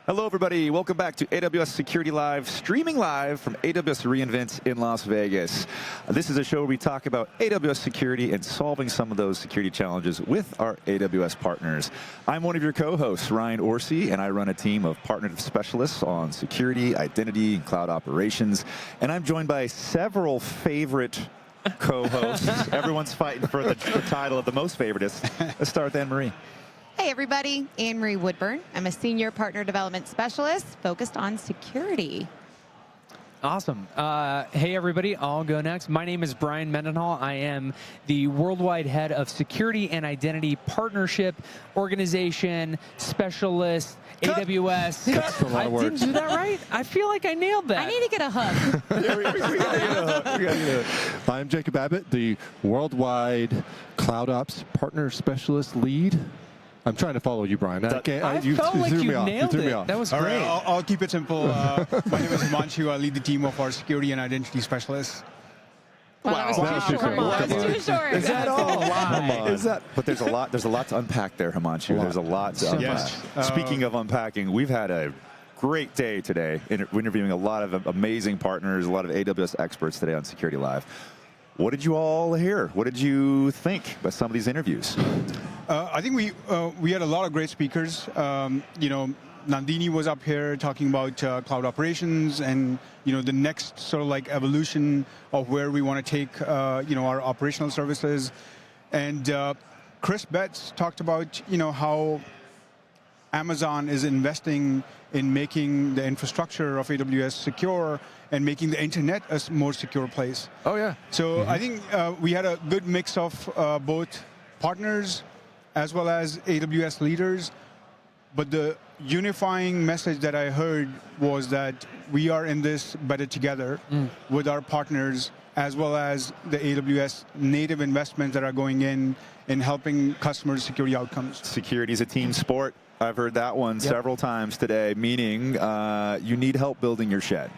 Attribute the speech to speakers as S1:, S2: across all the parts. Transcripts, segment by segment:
S1: Hello, everybody. Welcome back to AWS Security Live, streaming live from AWS reInvent in Las Vegas. This is a show where we talk about AWS security and solving some of those security challenges with our AWS partners. I'm one of your co-hosts, Ryan Orsi, and I run a team of partner specialists on security, identity, and cloud operations. And I'm joined by several favorite co-hosts. Everyone's fighting for the title of the most favoritist. Let's start with Anne-Marie.
S2: Hey everybody, Marie Woodburn. I'm a Senior Partner Development Specialist focused on security.
S3: Awesome. Hey everybody, I'll go next. My name is Brian Mendenhall. I am the Worldwide Head of Security and Identity Partnership Organization Specialist, AWS.
S4: That's a lot of words.
S3: I didn't do that right? I feel like I nailed that.
S2: I need to get a hug.
S4: I'm Jacob Abbott, the Worldwide Cloud Ops Partner Specialist Lead. I'm trying to follow you, Brian.
S3: I felt like you nailed it. That was
S5: All
S3: great.
S5: right, I'll keep it simple. My name is Himanshu. I lead the team of our security and identity specialists.
S2: Wow, that was too short. That was too short.
S1: Is that all?
S4: Come on.
S1: Is that? But there's a lot to unpack there, Himanshu. There's a lot to unpack.
S5: Yes.
S1: Speaking of unpacking, we've had a great day today interviewing a lot of amazing partners, a lot of AWS experts today on Security Live. What did you all hear? What did you think about some of these interviews?
S5: I think we had a lot of great speakers. Nandini was up here talking about cloud operations and the next sort of like evolution of where we want to take our operational services. And Chris Betts talked about how Amazon is investing in making the infrastructure of AWS secure and making the internet a more secure place.
S1: Oh, yeah.
S5: So I think we had a good mix of both partners as well as AWS leaders. But the unifying message that I heard was that we are in this better together with our partners, as well as the AWS native investments that are going in helping customers' security outcomes.
S1: Security is a team sport. I've heard that one several times today, meaning you need help building your shed.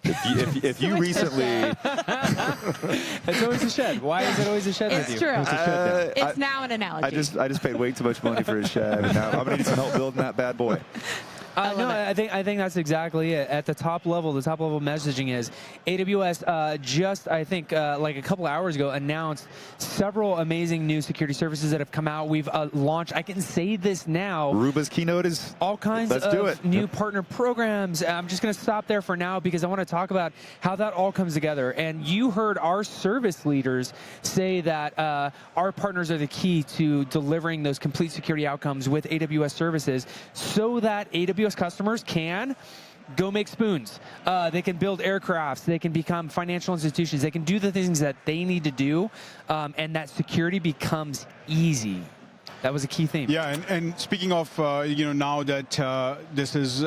S1: If you recently...
S3: It's always a shed. Why is it always a shed with you?
S2: It's true. It's now an analogy.
S1: I just paid way too much money for his shed, and now I'm going to need some help building that bad boy.
S3: I think that's exactly it. At the top level messaging is AWS just, I think, like a couple hours ago, announced several amazing new security services that have come out. We've launched, I can say this now.
S1: Ruba's keynote is
S3: all kinds of new partner programs. I'm just going to stop there for now because I want to talk about how that all comes together. And you heard our service leaders say that our partners are the key to delivering those complete security outcomes with AWS services so that AWS customers can go make spoons. They can build aircrafts. They can become financial institutions. They can do the things that they need to do, and that security becomes easy. That was a key theme.
S5: Yeah, and speaking of, now that this is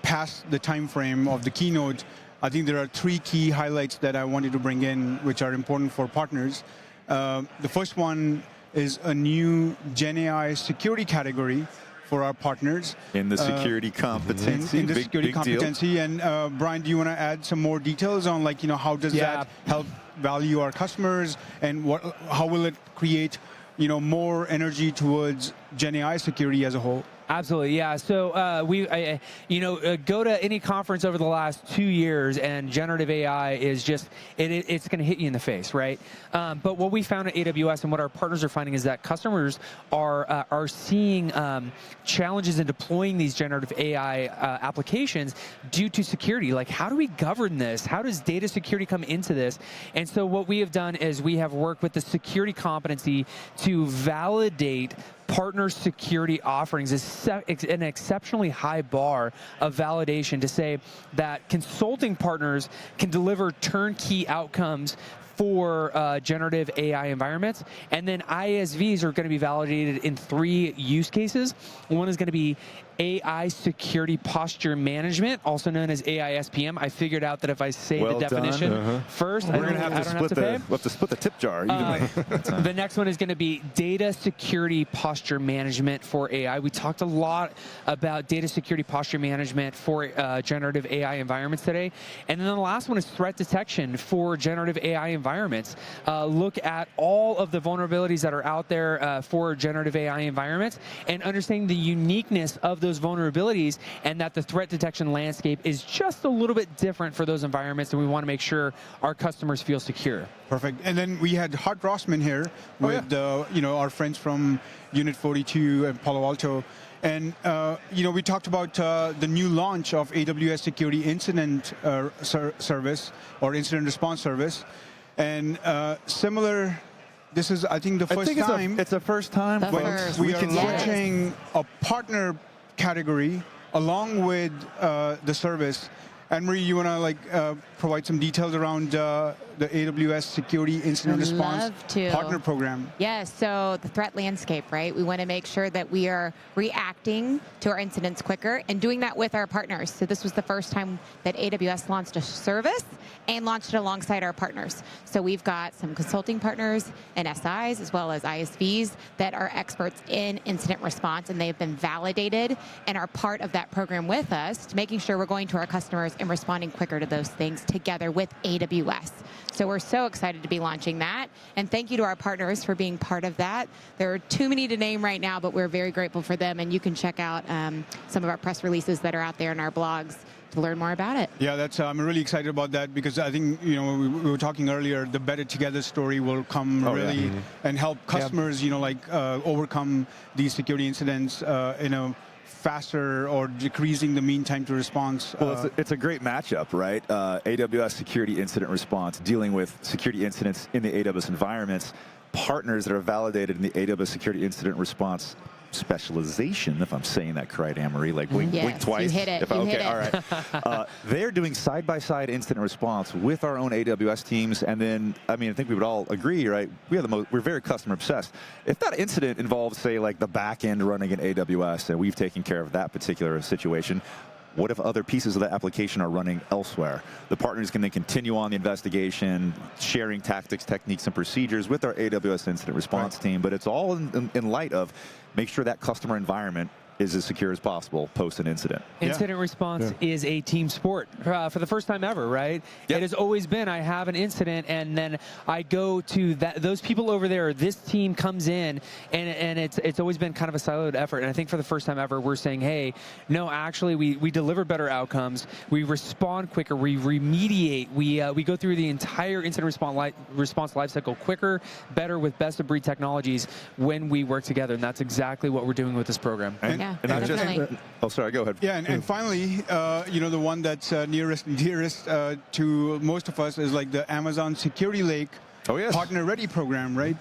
S5: past the time frame of the keynote, I think there are three key highlights that I wanted to bring in, which are important for partners. The first one is a new GenAI security category for our partners.
S1: In the security competency.
S5: In the security competency. And Brian, do you want to add some more details on how does that help value our customers, and how will it create more energy towards GenAI security as a whole?
S3: Absolutely, yeah. So go to any conference over the last 2 years, and generative AI is just it's going to hit you in the face, right? But what we found at AWS and what our partners are finding is that customers are seeing challenges in deploying these generative AI applications due to security. Like, how do we govern this? How does data security come into this? And so what we have done is we have worked with the security competency to validate partner security offerings is an exceptionally high bar of validation to say that consulting partners can deliver turnkey outcomes for generative AI environments. And then ISVs are going to be validated in 3 use cases. One is going to be AI Security Posture Management, also known as AI SPM. I figured out that if I say the definition first,
S1: we're going to have to split the tip jar.
S3: The next one is going to be Data Security Posture Management for AI. We talked a lot about Data Security Posture Management for generative AI environments today. And then the last one is Threat Detection for generative AI environments. environments, look at all of the vulnerabilities that are out there for generative AI environments, and understanding the uniqueness of those vulnerabilities, and that the threat detection landscape is just a little bit different for those environments, and we want to make sure our customers feel secure.
S5: Perfect. And then we had Hart Rossman here with our friends from Unit 42 and Palo Alto. And we talked about the new launch of AWS Security Incident Service or Incident Response Service. And similar, this is, I think, the first time.
S1: It's the first time.
S5: We are launching a partner category along with the service. And Marie, you want to provide some details around the AWS Security Incident Response Partner Program?
S2: Yes, so the threat landscape, right? We want to make sure that we are reacting to our incidents quicker and doing that with our partners. So this was the first time that AWS launched a service and launched it alongside our partners. So we've got some consulting partners and SIs as well as ISVs that are experts in incident response, and they've been validated and are part of that program with us, making sure we're going to our customers and responding quicker to those things together with AWS. So we're so excited to be launching that. And thank you to our partners for being part of that. There are too many to name right now, but we're very grateful for them. And you can check out some of our press releases that are out there in our blogs to learn more about it.
S5: Yeah, that's I'm really excited about that, because I think we were talking earlier, the Better Together story will come and help customers overcome these security incidents in a faster or decreasing the mean time to response.
S1: Well, it's a great matchup, right? AWS Security Incident Response, dealing with security incidents in the AWS environments, partners that are validated in the AWS Security Incident Response specialization, if I'm saying that correct, Anne-Marie, blink twice.
S2: You hit it.
S1: All right. They're doing side-by-side incident response with our own AWS teams, and then, I think we would all agree, right? We're very customer obsessed. If that incident involves, say, the back end running in AWS, and we've taken care of that particular situation, what if other pieces of the application are running elsewhere? The partners can then continue on the investigation, sharing tactics, techniques, and procedures with our AWS incident response team, but it's all in light of make sure that customer environment is as secure as possible post an incident.
S3: Incident response is a team sport for the first time ever, right? It has always been, I have an incident and then I go to those people over there, this team comes in, and it's always been kind of a siloed effort. And I think for the first time ever, we're saying, hey, no, actually we deliver better outcomes, we respond quicker, we remediate, we go through the entire incident response lifecycle quicker, better with best of breed technologies when we work together. And that's exactly what we're doing with this program.
S1: And not just, oh, sorry, go ahead.
S5: Yeah, and finally, the one that's nearest and dearest to most of us is the Amazon Security Lake Partner Ready program, right?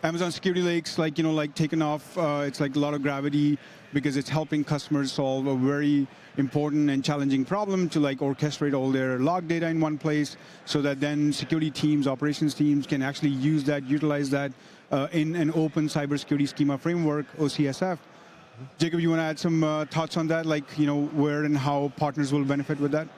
S5: Amazon Security Lake's taken off. It's a lot of gravity because it's helping customers solve a very important and challenging problem to orchestrate all their log data in one place, so that then security teams, operations teams can actually use that, utilize that in an open cybersecurity schema framework, OCSF. Jacob, you want to add some thoughts on that, where and how partners will benefit with that?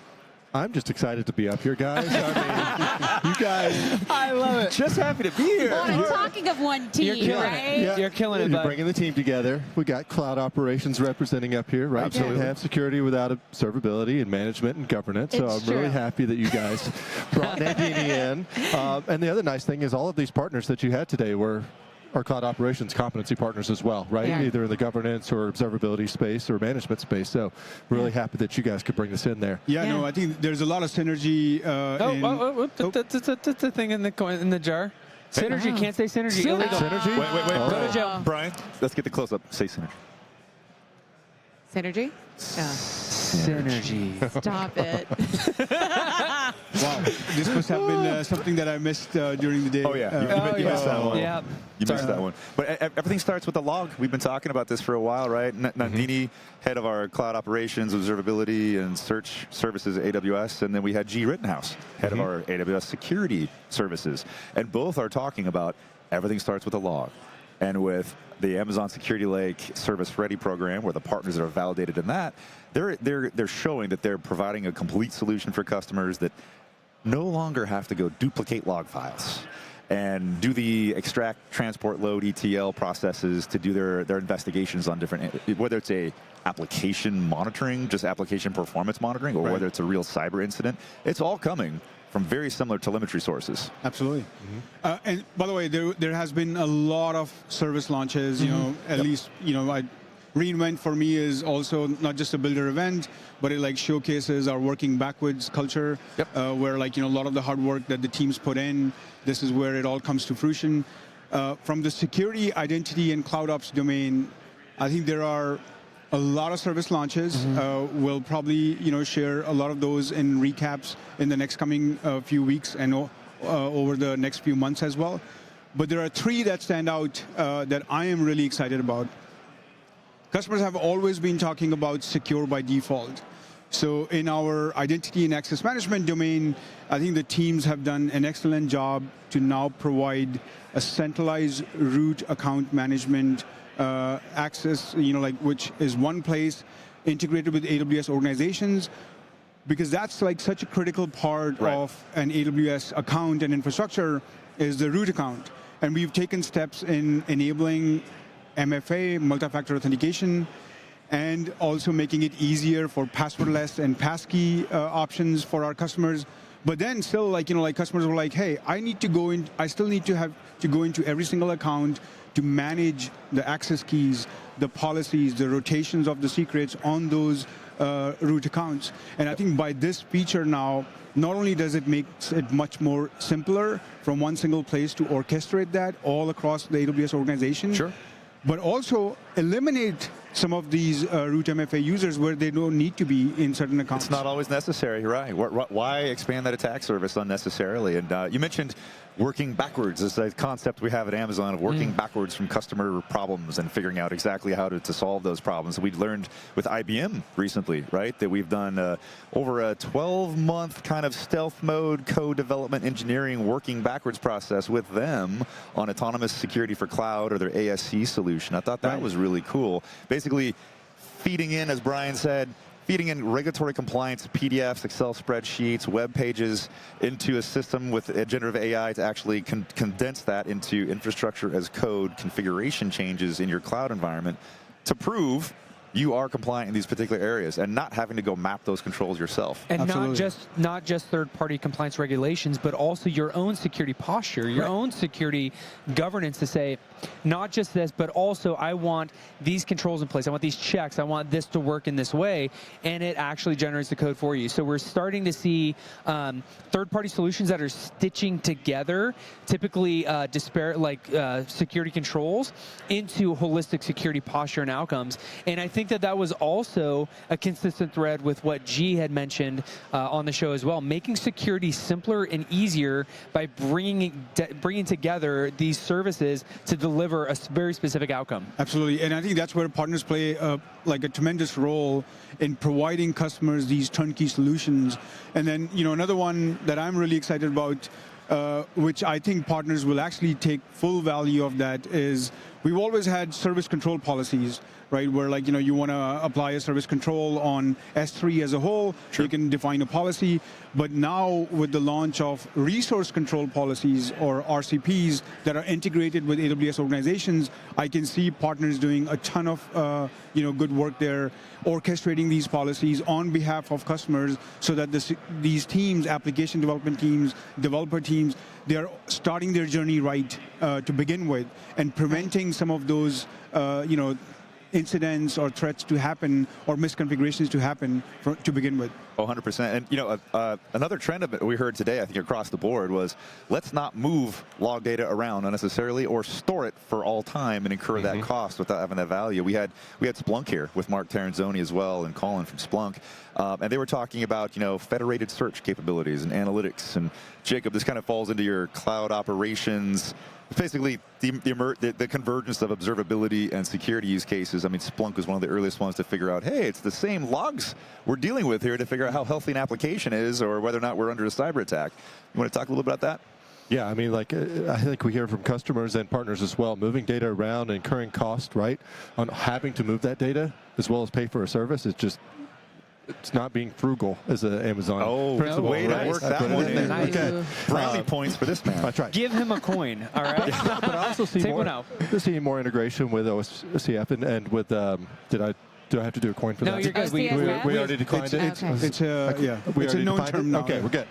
S4: I'm just excited to be up here, guys. You guys.
S3: I love it.
S1: Just happy to be here.
S2: Well, I'm talking of one team, right?
S4: Yeah.
S3: You're killing it,
S4: You're
S3: bud.
S4: bringing the team together. We got cloud operations representing up here, right?
S1: Absolutely.
S4: Can't have security without observability and management and governance. So I'm really happy that you guys brought Nandini in. And the other nice thing is all of these partners that you had today were our cloud operations competency partners as well, right? Either in the governance or observability space or management space. So we're really happy that you guys could bring this in there.
S5: No, I think there's a lot of synergy.
S3: That's a thing in the jar. Synergy, can't say synergy. Illegal.
S4: Synergy?
S1: Wait.
S3: Go to jail.
S1: Brian, let's get the close-up. Say synergy.
S2: Synergy?
S3: Synergy.
S2: Stop it.
S5: Wow, this must have been something that I missed during the day.
S1: Oh, yeah. You missed that one.
S3: Yeah.
S1: You missed that one. But everything starts with the log. We've been talking about this for a while, right? Nandini, head of our cloud operations, observability, and search services at AWS. And then we had G. Rittenhouse, head of our AWS security services. And both are talking about everything starts with a log. And with the Amazon Security Lake Service Ready program, where the partners that are validated in that, they're showing that they're providing a complete solution for customers that no longer have to go duplicate log files and do the extract, transport, load, ETL processes to do their investigations on different, whether it's a application monitoring, just application performance monitoring, or whether it's a real cyber incident. It's all coming from very similar telemetry sources.
S5: Absolutely. And by the way, there has been a lot of service launches. You know, at least reInvent for me is also not just a builder event, but it like showcases our working backwards culture, where like a lot of the hard work that the teams put in, this is where it all comes to fruition. From the security, identity, and cloud ops domain, I think there are a lot of service launches. We'll probably share a lot of those in recaps in the next coming few weeks and over the next few months as well. But there are three that stand out that I am really excited about. Customers have always been talking about secure by default. So in our identity and access management domain, I think the teams have done an excellent job to now provide a centralized root account management access, which is one place integrated with AWS organizations, because that's like such a critical part of an AWS account and infrastructure is the root account. And we've taken steps in enabling MFA, multi-factor authentication, and also making it easier for passwordless and passkey options for our customers. But then still, customers were like, hey, I still need to have to go into every single account to manage the access keys, the policies, the rotations of the secrets on those root accounts. And I think by this feature now, not only does it make it much more simpler from one single place to orchestrate that all across the AWS organization, but also eliminate some of these root MFA users where they don't need to be in certain accounts.
S1: It's not always necessary, right? Why expand that attack surface unnecessarily? And you mentioned working backwards. It's a concept we have at Amazon of working backwards from customer problems and figuring out exactly how to solve those problems. We learned with IBM recently, right, that we've done over a 12-month kind of stealth mode co-development engineering working backwards process with them on autonomous security for cloud or their ASC solution. I thought that was really cool. Basically, feeding in, as Brian said, feeding in regulatory compliance, PDFs, Excel spreadsheets, web pages into a system with generative AI to actually condense that into infrastructure as code configuration changes in your cloud environment to prove you are compliant in these particular areas and not having to go map those controls yourself.
S3: And not just third-party compliance regulations, but also your own security posture, your own security governance to say, not just this, but also I want these controls in place. I want these checks. I want this to work in this way. And it actually generates the code for you. So we're starting to see third-party solutions that are stitching together, typically disparate security controls into holistic security posture and outcomes. And I think that was also a consistent thread with what G had mentioned on the show as well, making security simpler and easier by bringing together these services to deliver a very specific outcome. Absolutely,
S5: and I think that's where partners play a tremendous role in providing customers these turnkey solutions. And then another one that I'm really excited about, which I think partners will actually take full value of, that is we've always had service control policies, right, where you want to apply a service control on S3 as a whole, you can define a policy. But now with the launch of resource control policies or RCPs that are integrated with AWS organizations, I can see partners doing a ton of good work there, orchestrating these policies on behalf of customers so that these teams, application development teams, developer teams, they're starting their journey right to begin with and preventing some of those incidents or threats to happen or misconfigurations to happen to begin with.
S1: 100%. And another trend of it we heard today, I think across the board, was let's not move log data around unnecessarily or store it for all time and incur that cost without having that value. We had Splunk here with Mark Terenzoni as well and Colin from Splunk, and they were talking about federated search capabilities and analytics. And Jacob, this kind of falls into your cloud operations. Basically, the convergence of observability and security use cases. I mean, Splunk was one of the earliest ones to figure out, hey, it's the same logs we're dealing with here to figure out how healthy an application is or whether or not we're under a cyber attack. You want to talk a little bit about that?
S4: Yeah, I mean, I think we hear from customers and partners as well, moving data around, incurring cost, right, on having to move that data as well as pay for a service. It's not being frugal as an Amazon principle.
S1: Way to work that one in.
S3: Nice.
S1: Okay. Brownie points for this man.
S4: That's right.
S3: Give him a coin, all right?
S4: But I also see more integration with OSCF and with do I have to do a coin for that?
S3: No, you're good.
S4: We already declined it.
S5: It's a known term now.
S4: Okay, we're good.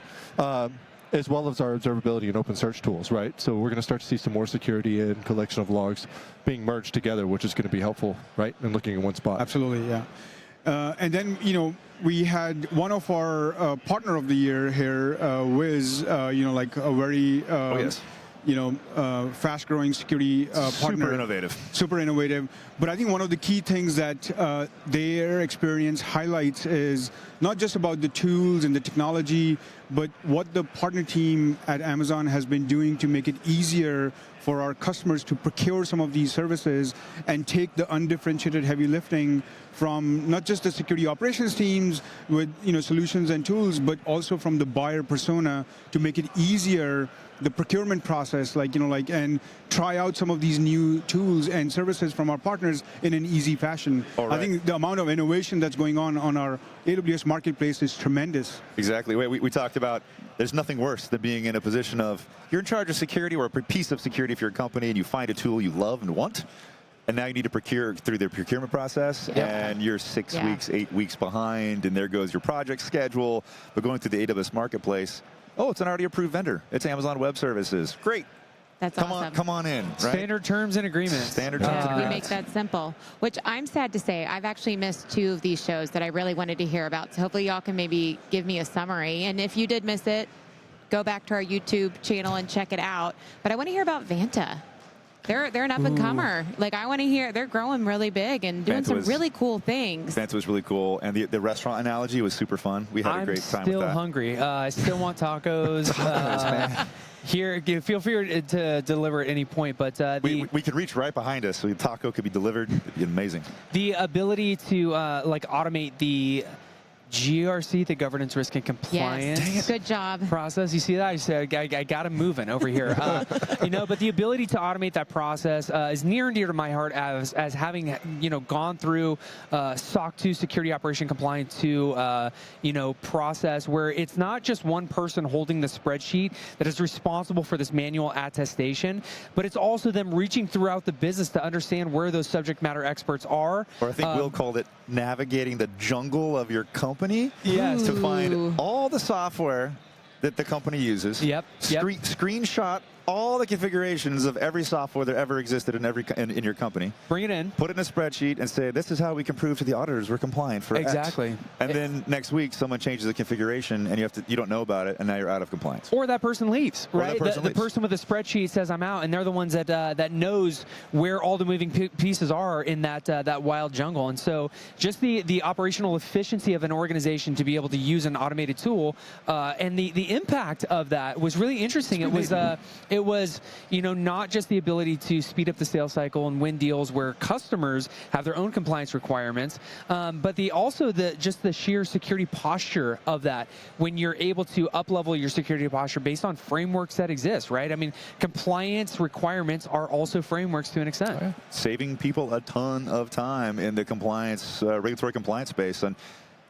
S4: as well as our observability and open search tools, right? So we're going to start to see some more security and collection of logs being merged together, which is going to be helpful, right? And looking in one spot.
S5: Absolutely, yeah. And then, we had one of our partner of the year here, Wiz, like a very fast-growing security partner.
S1: Super innovative.
S5: Super innovative. But I think one of the key things that their experience highlights is not just about the tools and the technology, but what the partner team at Amazon has been doing to make it easier for our customers to procure some of these services and take the undifferentiated heavy lifting from not just the security operations teams with solutions and tools, but also from the buyer persona to make it easier the procurement process, and try out some of these new tools and services from our partners in an easy fashion.
S1: Right.
S5: I think the amount of innovation that's going on our AWS marketplace is tremendous.
S1: Exactly. We talked about there's nothing worse than being in a position of you're in charge of security or a piece of security for your company, and you find a tool you love and want, and now you need to procure through their procurement process, and you're 6 weeks, 8 weeks behind, and there goes your project schedule. But going through the AWS marketplace, oh, it's an already approved vendor. It's Amazon Web Services. Great.
S2: That's awesome.
S1: Come on in. Right?
S3: Standard terms and agreements.
S1: Standard terms and agreements.
S2: We make that simple, which I'm sad to say, I've actually missed 2 of these shows that I really wanted to hear about. So hopefully y'all can maybe give me a summary. And if you did miss it, go back to our YouTube channel and check it out. But I want to hear about Vanta. They're an up-and-comer. I want to hear, they're growing really big and doing some really cool things.
S1: Vanta was really cool, and the restaurant analogy was super fun. We had a great time with that.
S3: I'm still hungry. I still want tacos. Here, feel free to deliver at any point, but
S1: we could reach right behind us, so the taco could be delivered. It'd be amazing.
S3: The ability to automate the GRC, the governance, risk, and compliance
S2: good job.
S3: process. You see that? I said I got him moving over here. But the ability to automate that process is near and dear to my heart as having gone through SOC 2 security operation compliance 2 process where it's not just one person holding the spreadsheet that is responsible for this manual attestation, but it's also them reaching throughout the business to understand where those subject matter experts are.
S1: Or I think Will called it navigating the jungle of your company.
S3: Yes.
S1: To find all the software that the company uses. Screenshot all the configurations of every software that ever existed in your company.
S3: Bring it in.
S1: Put it in a spreadsheet and say, this is how we can prove to the auditors we're compliant for
S3: exactly.
S1: X. And then next week, someone changes the configuration, and you don't know about it, and now you're out of compliance.
S3: Or that person leaves, right? The person with the spreadsheet says, I'm out, and they're the ones that knows where all the moving pieces are in that wild jungle. And so just the operational efficiency of an organization to be able to use an automated tool and the impact of that was really interesting. It was not just the ability to speed up the sales cycle and win deals where customers have their own compliance requirements, but also the sheer security posture of that when you're able to up-level your security posture based on frameworks that exist, right? I mean, compliance requirements are also frameworks to an extent.
S1: Oh, yeah. Saving people a ton of time in the compliance, regulatory compliance space. And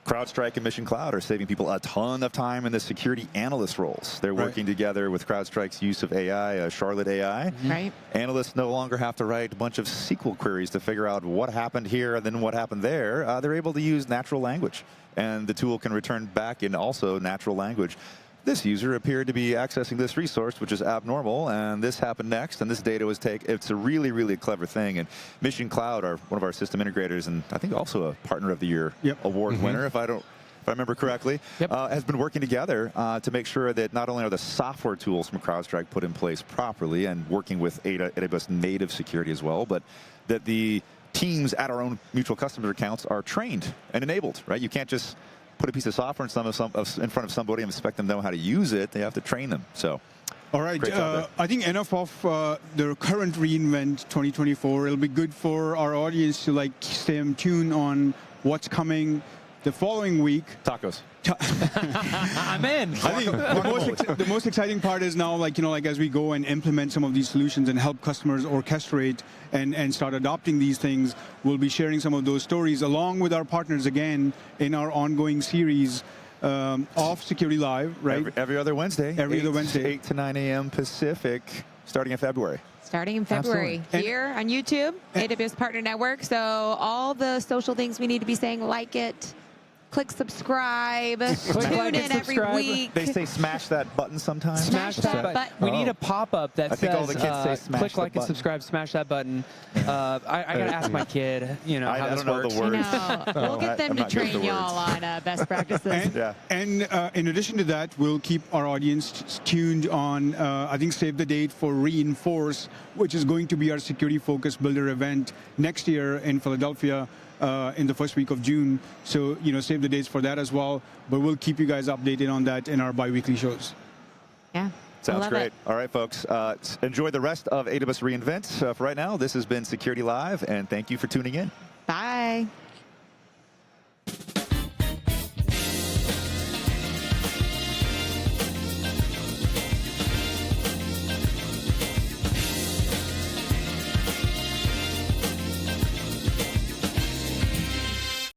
S1: CrowdStrike and Mission Cloud are saving people a ton of time in the security analyst roles. They're working together with CrowdStrike's use of AI, Charlotte AI.
S2: Right.
S1: Analysts no longer have to write a bunch of SQL queries to figure out what happened here and then what happened there. They're able to use natural language, and the tool can return back in also natural language. This user appeared to be accessing this resource, which is abnormal, and this happened next, and this data was taken. It's a really, really clever thing. And Mission Cloud are one of our system integrators, and I think also a Partner of the Year award winner, if I remember correctly, has been working together to make sure that not only are the software tools from CrowdStrike put in place properly and working with AWS native security as well, but that the teams at our own mutual customer accounts are trained and enabled, right? You can't just put a piece of software in front of somebody and expect them to know how to use it. They have to train them. So,
S5: all right. I think enough of the current reInvent 2024. It'll be good for our audience to stay in tune on what's coming the following week.
S1: Tacos.
S3: I'm in.
S5: I think the most exciting part is now, as we go and implement some of these solutions and help customers orchestrate and start adopting these things, we'll be sharing some of those stories along with our partners again in our ongoing series of Security Live, right?
S1: Every other Wednesday.
S5: Every other Wednesday.
S1: 8 to 9 a.m. Pacific, starting in February.
S2: Starting in February. Here on YouTube, AWS Partner Network. So all the social things we need to be saying, like it, click subscribe,
S3: Click
S2: tune
S3: like and
S2: in every
S3: subscribe.
S2: week.
S1: They say smash that button sometimes.
S2: Smash that button.
S3: We
S1: Oh.
S3: need a pop-up that
S1: I think all
S3: says
S1: the kids say smash
S3: click
S1: the
S3: like and
S1: button.
S3: subscribe, smash that button. I gotta ask my kid, you know, how
S1: I
S3: this
S1: don't know
S3: works.
S1: the
S2: I
S1: words.
S2: know. We'll get them
S1: I'm
S2: to
S1: not good with
S2: train
S1: the
S2: y'all
S1: words.
S2: on best practices.
S1: Yeah.
S5: And in addition to that, we'll keep our audience tuned on, I think, save the date for Reinforce, which is going to be our security-focused builder event next year in Philadelphia in the first week of June. So, save the dates for that as well. But we'll keep you guys updated on that in our bi-weekly shows.
S2: Yeah.
S1: Sounds
S2: love
S1: great.
S2: it.
S1: All right, folks. Enjoy the rest of AWS reInvent. For right now, this has been Security Live, and thank you for tuning in.
S2: Bye.